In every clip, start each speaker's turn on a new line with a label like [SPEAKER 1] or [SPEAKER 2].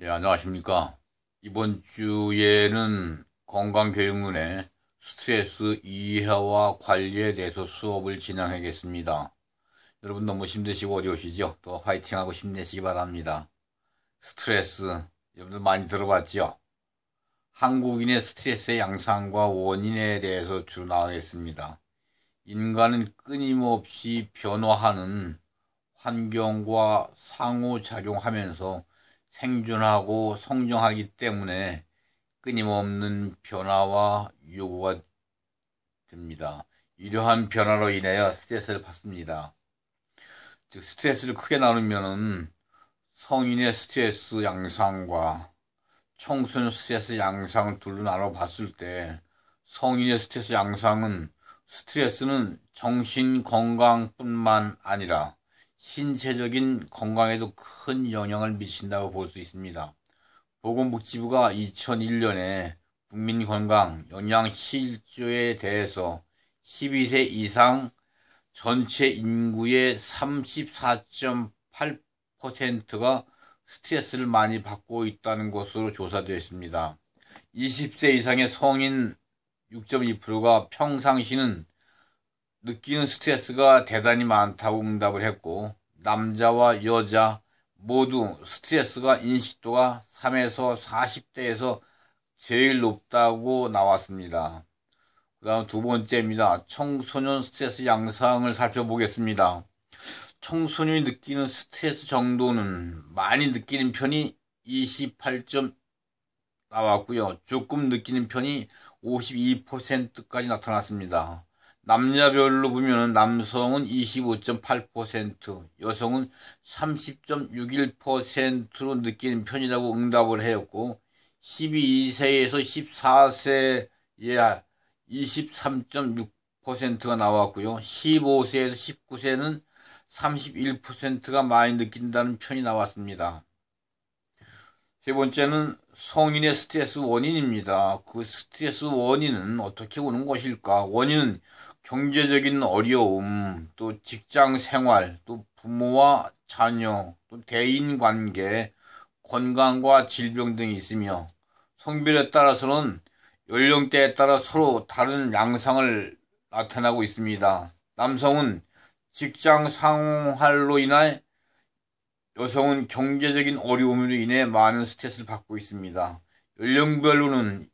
[SPEAKER 1] 예, 안녕하십니까. 이번 주에는 건강교육문의 스트레스 이해와 관리에 대해서 수업을 진행하겠습니다. 여러분 너무 힘드시고 어려우시죠? 또 화이팅하고 힘내시기 바랍니다. 스트레스, 여러분들 많이 들어봤죠? 한국인의 스트레스의 양상과 원인에 대해서 주로 나가겠습니다. 인간은 끊임없이 변화하는 환경과 상호작용하면서 생존하고 성장하기 때문에 끊임없는 변화와 요구가 됩니다. 이러한 변화로 인하여 스트레스를 받습니다. 즉, 스트레스를 크게 나누면은 성인의 스트레스 양상과 청소년 스트레스 양상을 둘로 나눠 봤을 때 성인의 스트레스 양상은 스트레스는 정신 건강뿐만 아니라 신체적인 건강에도 큰 영향을 미친다고 볼 수 있습니다. 보건복지부가 2001년에 국민건강 영양실조에 대해서 12세 이상 전체 인구의 34.8%가 스트레스를 많이 받고 있다는 것으로 조사되어 있습니다. 20세 이상의 성인 6.2%가 평상시는 느끼는 스트레스가 대단히 많다고 응답을 했고, 남자와 여자 모두 스트레스가 인식도가 3에서 40대에서 제일 높다고 나왔습니다. 그 다음 두 번째입니다. 청소년 스트레스 양상을 살펴보겠습니다. 청소년이 느끼는 스트레스 정도는 많이 느끼는 편이 28점 나왔고요. 조금 느끼는 편이 52%까지 나타났습니다. 남녀별로 보면 남성은 25.8%, 여성은 30.61%로 느끼는 편이라고 응답을 하였고, 12세에서 14세에 23.6%가 나왔고요. 15세에서 19세는 31%가 많이 느낀다는 편이 나왔습니다. 세 번째는 성인의 스트레스 원인입니다. 그 스트레스 원인은 어떻게 오는 것일까? 원인은 경제적인 어려움, 또 직장 생활, 또 부모와 자녀, 또 대인 관계, 건강과 질병 등이 있으며 성별에 따라서는 연령대에 따라 서로 다른 양상을 나타나고 있습니다. 남성은 직장 생활로 인해, 여성은 경제적인 어려움으로 인해 많은 스트레스를 받고 있습니다. 연령별로는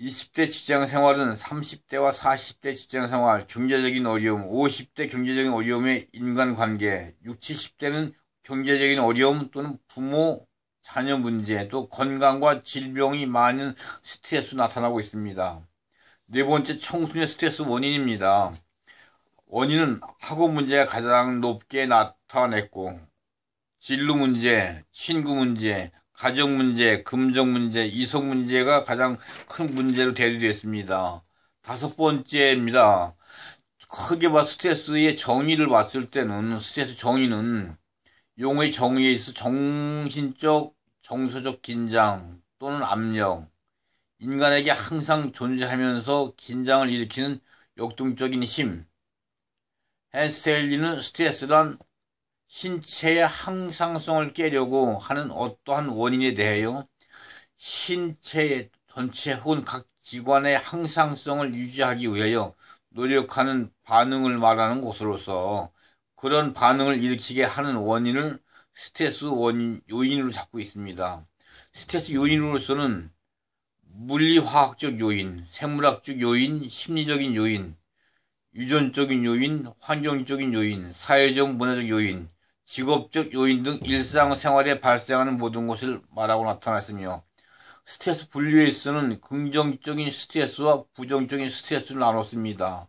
[SPEAKER 1] 20대 직장 생활은 30대와 40대 직장 생활, 경제적인 어려움, 50대 경제적인 어려움의 인간관계, 60, 70대는 경제적인 어려움 또는 부모, 자녀 문제, 또 건강과 질병이 많은 스트레스로 나타나고 있습니다. 네 번째, 청소년 스트레스 원인입니다. 원인은 학업 문제가 가장 높게 나타냈고, 진로 문제, 친구 문제, 가정 문제, 금전 문제, 이성 문제가 가장 큰 문제로 대두됐습니다. 다섯 번째입니다. 크게 봐 스트레스의 정의를 봤을 때는 스트레스 정의는 용어의 정의에 있어 정신적, 정서적 긴장 또는 압력, 인간에게 항상 존재하면서 긴장을 일으키는 역동적인 힘. 헨스텔리는 스트레스란 신체의 항상성을 깨려고 하는 어떠한 원인에 대하여 신체 전체 혹은 각 기관의 항상성을 유지하기 위하여 노력하는 반응을 말하는 것으로서 그런 반응을 일으키게 하는 원인을 스트레스 요인으로 잡고 있습니다. 스트레스 요인으로서는 물리화학적 요인, 생물학적 요인, 심리적인 요인, 유전적인 요인, 환경적인 요인, 사회적 문화적 요인, 직업적 요인 등 일상생활에 발생하는 모든 것을 말하고 나타났으며, 스트레스 분류에서는 긍정적인 스트레스와 부정적인 스트레스를 나눴습니다.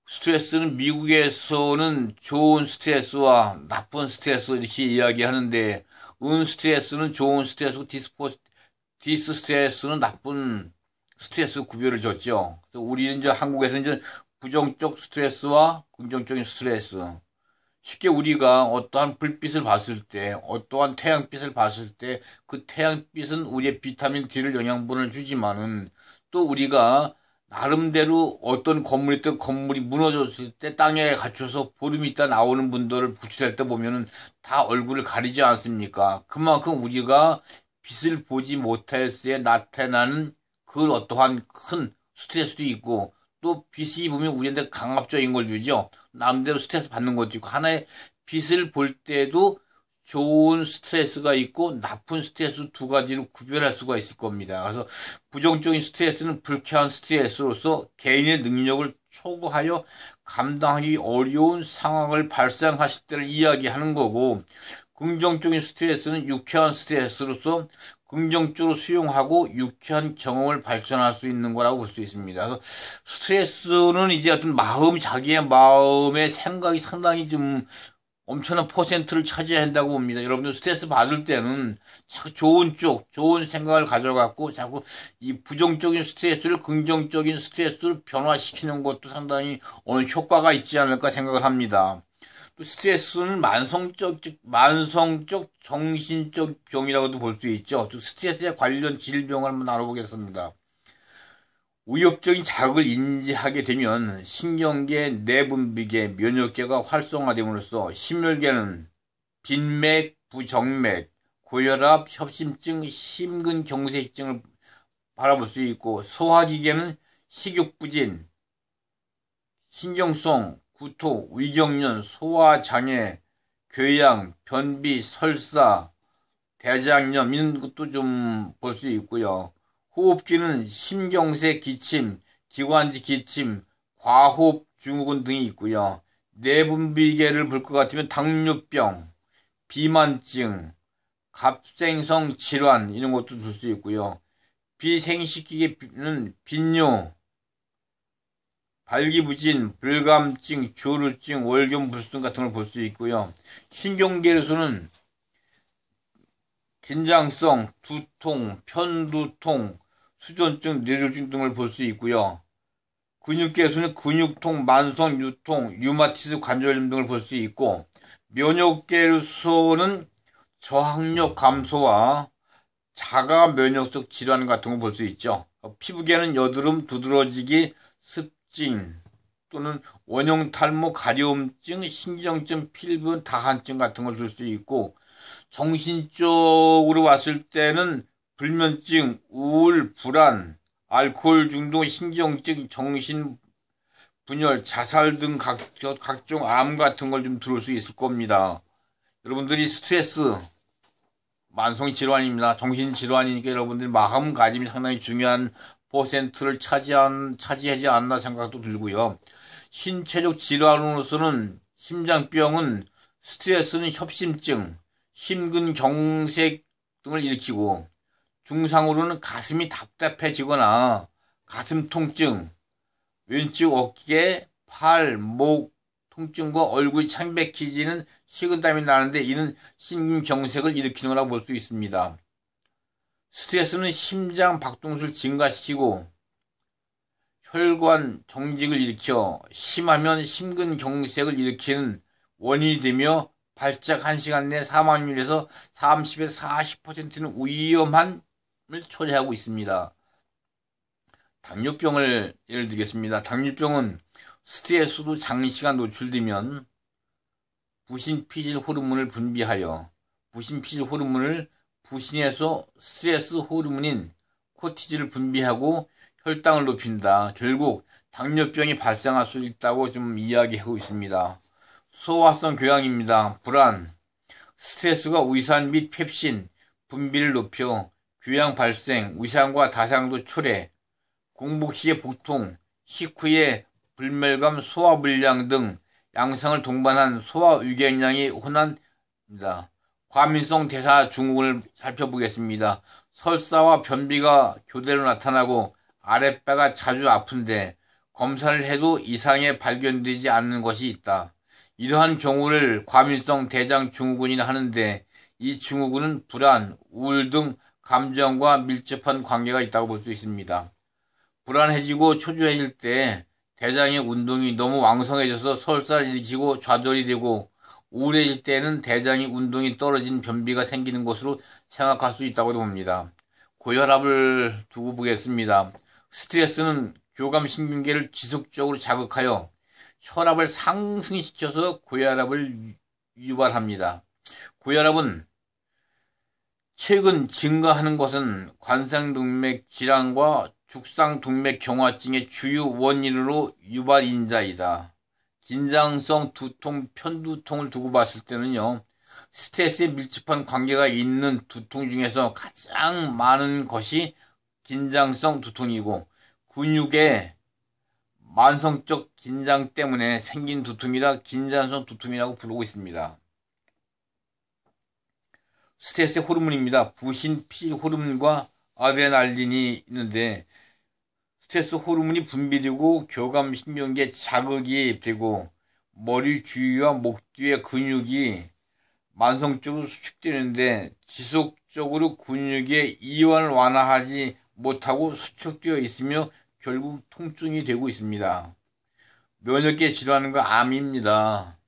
[SPEAKER 1] 스트레스는 미국에서는 좋은 스트레스와 나쁜 스트레스 이렇게 이야기하는데, 스트레스는 좋은 스트레스고 디스 스트레스는 나쁜 스트레스 구별을 줬죠. 그래서 우리는 이제 한국에서는 이제 부정적 스트레스와 긍정적인 스트레스. 쉽게 우리가 어떠한 불빛을 봤을 때, 어떠한 태양빛을 봤을 때, 그 태양빛은 우리의 비타민 D를 영양분을 주지만은, 또 우리가 나름대로 어떤 건물이 건물이 무너졌을 때 땅에 갇혀서 보름 있다 나오는 분들을 구출할 때 보면은 다 얼굴을 가리지 않습니까? 그만큼 우리가 빛을 보지 못했을 때 나타나는 그 어떠한 큰 스트레스도 있고, 또 빛이 보면 우리한테 강압적인 걸 주죠. 나름대로 스트레스 받는 것도 있고, 하나의 빛을 볼 때도 좋은 스트레스가 있고 나쁜 스트레스 두 가지로 구별할 수가 있을 겁니다. 그래서 부정적인 스트레스는 불쾌한 스트레스로서 개인의 능력을 초과하여 감당하기 어려운 상황을 발생하실 때를 이야기하는 거고, 긍정적인 스트레스는 유쾌한 스트레스로서 긍정적으로 수용하고 유쾌한 경험을 발전할 수 있는 거라고 볼 수 있습니다. 그래서 스트레스는 이제 어떤 자기의 마음의 생각이 상당히 좀 엄청난 퍼센트를 차지해야 한다고 봅니다. 여러분들 스트레스 받을 때는 자꾸 좋은 생각을 가져갖고 자꾸 이 부정적인 스트레스를 긍정적인 스트레스로 변화시키는 것도 상당히 어느 효과가 있지 않을까 생각을 합니다. 또 스트레스는 만성적 정신적 병이라고도 볼 수 있죠. 또 스트레스에 관련 질병을 한번 나눠보겠습니다. 위협적인 자극을 인지하게 되면 신경계, 내분비계, 면역계가 활성화됨으로써 심혈계는 빈맥, 부정맥, 고혈압, 협심증, 심근경색증을 바라볼 수 있고, 소화기계는 식욕부진, 신경성, 구토, 위경련, 소화장애, 궤양, 변비, 설사, 대장염 이런 것도 좀 볼 수 있고요. 호흡기는 심경색 기침, 기관지 기침, 과호흡 증후군 등이 있고요. 내분비계를 볼 것 같으면 당뇨병, 비만증, 갑생성 질환 이런 것도 볼 수 있고요. 비생식기계는 빈뇨, 발기부진, 불감증, 조루증, 월경불순 같은 걸 볼 수 있고요. 신경계에서는 긴장성, 두통, 편두통, 수전증, 뇌졸중 등을 볼 수 있고요. 근육계에서는 근육통, 만성 유통, 류마티스 관절염 등을 볼 수 있고, 면역계에서는 저항력 감소와 자가 면역성 질환 같은 걸 볼 수 있죠. 피부계는 여드름, 두드러지기, 습진 또는 원형 탈모, 가려움증, 신경증, 필분, 다한증 같은 걸 볼 수 있고, 정신적으로 봤을 때는 불면증, 우울, 불안, 알코올 중독, 신경증, 정신분열, 자살 등 각종 암 같은 걸 좀 들을 수 있을 겁니다. 여러분들이 스트레스, 만성질환입니다. 정신질환이니까 여러분들이 마음가짐이 상당히 중요한 퍼센트를 차지하지 않나 생각도 들고요. 신체적 질환으로서는 심장병은 스트레스는 협심증, 심근경색 등을 일으키고, 중상으로는 가슴이 답답해지거나 가슴 통증, 왼쪽 어깨, 팔, 목 통증과 얼굴이 창백해지는 식은땀이 나는데 이는 심근경색을 일으키는 거라고 볼 수 있습니다. 스트레스는 심장 박동수를 증가시키고 혈관 정직을 일으켜 심하면 심근경색을 일으키는 원인이 되며 발작 1시간 내 사망률에서 30에서 40%는 위험함을 초래하고 있습니다. 당뇨병을 예를 들겠습니다. 당뇨병은 스트레스도 장시간 노출되면 부신피질 호르몬을 분비하여 부신피질 호르몬을 부신해서 스트레스 호르몬인 코티졸을 분비하고 혈당을 높인다. 결국 당뇨병이 발생할 수 있다고 좀 이야기하고 있습니다. 소화성 궤양입니다. 불안, 스트레스가 위산 및 펩신, 분비를 높여 궤양 발생, 위산과 다상도 초래, 공복 시의 복통, 식후의 불멸감, 소화불량 등 양상을 동반한 소화위궤양이 혼합니다. 과민성 대사증후군을 살펴보겠습니다. 설사와 변비가 교대로 나타나고 아랫배가 자주 아픈데 검사를 해도 이상이 발견되지 않는 것이 있다. 이러한 경우를 과민성 대장증후군이라 하는데, 이 증후군은 불안, 우울 등 감정과 밀접한 관계가 있다고 볼 수 있습니다. 불안해지고 초조해질 때 대장의 운동이 너무 왕성해져서 설사를 일으키고 좌절이 되고, 우울해질 때는 대장의 운동이 떨어진 변비가 생기는 것으로 생각할 수 있다고 봅니다. 고혈압을 두고 보겠습니다. 스트레스는 교감신경계를 지속적으로 자극하여 혈압을 상승시켜서 고혈압을 유발합니다. 고혈압은 최근 증가하는 것은 관상동맥 질환과 죽상동맥 경화증의 주요 원인으로 유발인자이다. 긴장성 두통, 편두통을 두고 봤을 때는요, 스트레스에 밀접한 관계가 있는 두통 중에서 가장 많은 것이 긴장성 두통이고, 근육의 만성적 긴장 때문에 생긴 두통이라 긴장성 두통이라고 부르고 있습니다. 스트레스 호르몬입니다. 부신, 피질 호르몬과 아드레날린이 있는데, 스트레스 호르몬이 분비되고 교감신경계 자극이 되고 머리 주위와 목 뒤의 근육이 만성적으로 수축되는데 지속적으로 근육의 이완을 완화하지 못하고 수축되어 있으며 결국 통증이 되고 있습니다. 면역계 질환과 암입니다.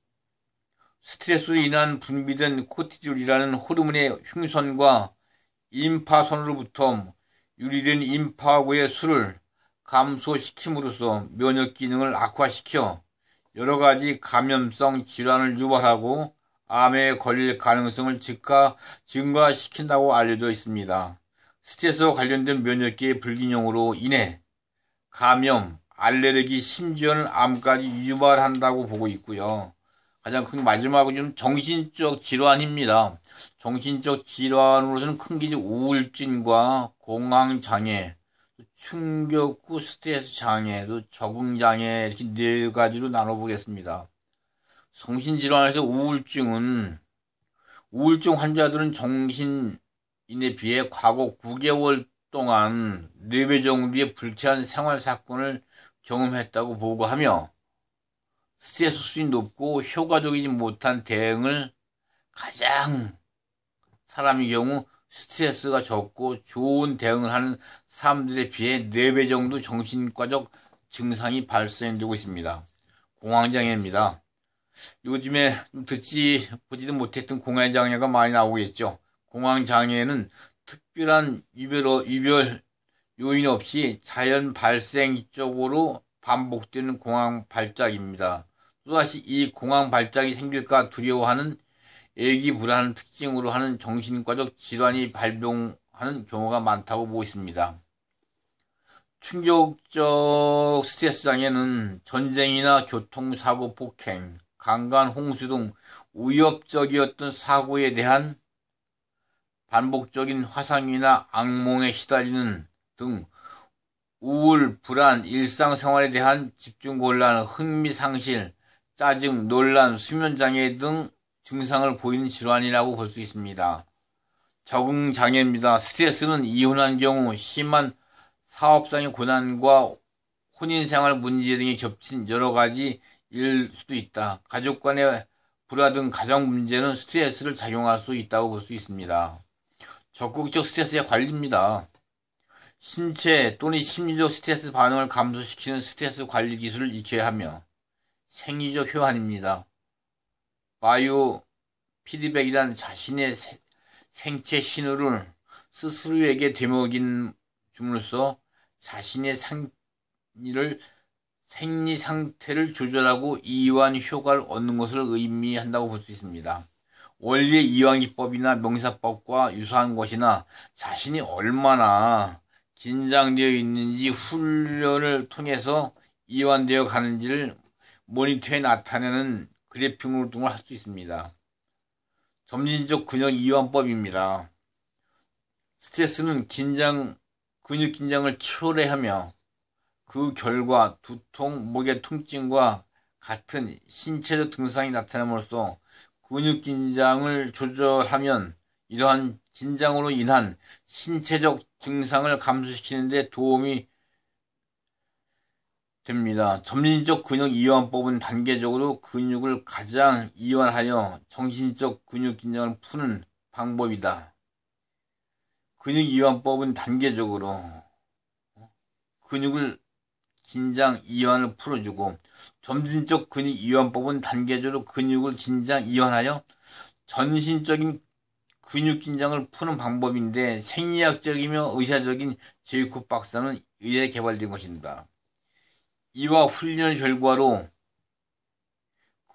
[SPEAKER 1] 스트레스로 인한 분비된 코티졸이라는 호르몬의 흉선과 임파선으로부터 유리된 임파고의 수를 감소시킴으로써 면역 기능을 악화시켜 여러 가지 감염성 질환을 유발하고 암에 걸릴 가능성을 증가시킨다고 알려져 있습니다. 스트레스와 관련된 면역계의 불균형으로 인해 감염, 알레르기, 심지어는 암까지 유발한다고 보고 있고요. 가장 큰 마지막은 좀 정신적 질환입니다. 정신적 질환으로서는 큰 게 우울증과 공황장애, 충격 후 스트레스 장애, 또 적응장애 이렇게 네 가지로 나눠보겠습니다. 정신질환에서 우울증 환자들은 정신인에 비해 과거 9개월 동안 4배 정도의 불쾌한 생활 사건을 경험했다고 보고하며 스트레스 수준이 높고 효과적이지 못한 대응을 가장 사람의 경우 스트레스가 적고 좋은 대응을 하는 사람들에 비해 4배 정도 정신과적 증상이 발생되고 있습니다. 공황장애입니다. 요즘에 보지도 못했던 공황장애가 많이 나오겠죠. 공황장애는 특별한 유별 요인 없이 자연 발생적으로 반복되는 공황 발작입니다. 또다시 이 공황 발작이 생길까 두려워하는 애기불안한 특징으로 하는 정신과적 질환이 발병하는 경우가 많다고 보고 있습니다. 충격적 스트레스 장애는 전쟁이나 교통사고, 폭행, 강간, 홍수 등 위협적이었던 사고에 대한 반복적인 화상이나 악몽에 시달리는 등 우울, 불안, 일상생활에 대한 집중곤란, 흥미상실, 짜증, 논란, 수면장애 등 증상을 보이는 질환이라고 볼 수 있습니다. 적응장애입니다. 스트레스는 이혼한 경우 심한 사업상의 고난과 혼인생활 문제 등이 겹친 여러 가지 일 수도 있다. 가족 간의 불화 등 가정 문제는 스트레스를 작용할 수 있다고 볼 수 있습니다. 적극적 스트레스의 관리입니다. 신체 또는 심리적 스트레스 반응을 감소시키는 스트레스 관리 기술을 익혀야 하며 생리적 효한입니다. 바이오 피드백이란 자신의 생체 신호를 스스로에게 되먹인 줌으로써 자신의 생리 상태를 조절하고 이완 효과를 얻는 것을 의미한다고 볼 수 있습니다. 원리의 이완기법이나 명사법과 유사한 것이나 자신이 얼마나 긴장되어 있는지 훈련을 통해서 이완되어 가는지를 모니터에 나타내는 그래핑 등을 할 수 있습니다. 점진적 근육 이완법입니다. 스트레스는 근육 긴장을 초래하며 그 결과 두통, 목의 통증과 같은 신체적 증상이 나타남으로써 근육 긴장을 조절하면 이러한 긴장으로 인한 신체적 증상을 감소시키는 데 도움이 됩니다. 점진적 근육 이완법은 단계적으로 근육을 가장 이완하여 정신적 근육 긴장을 푸는 방법이다. 근육 이완법은 단계적으로 근육을 긴장 이완을 풀어주고 점진적 근육 이완법은 단계적으로 근육을 긴장 이완하여 전신적인 근육 긴장을 푸는 방법인데 생리학적이며 의사적인 제이콥 박사는 의에 개발된 것입니다. 이와 훈련 결과로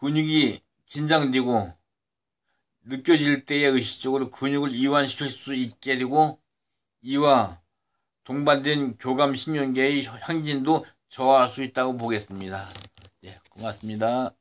[SPEAKER 1] 근육이 긴장되고 느껴질 때에 의식적으로 근육을 이완시킬 수 있게 되고 이와 동반된 교감신경계의 향진도 저하할 수 있다고 보겠습니다. 예, 고맙습니다.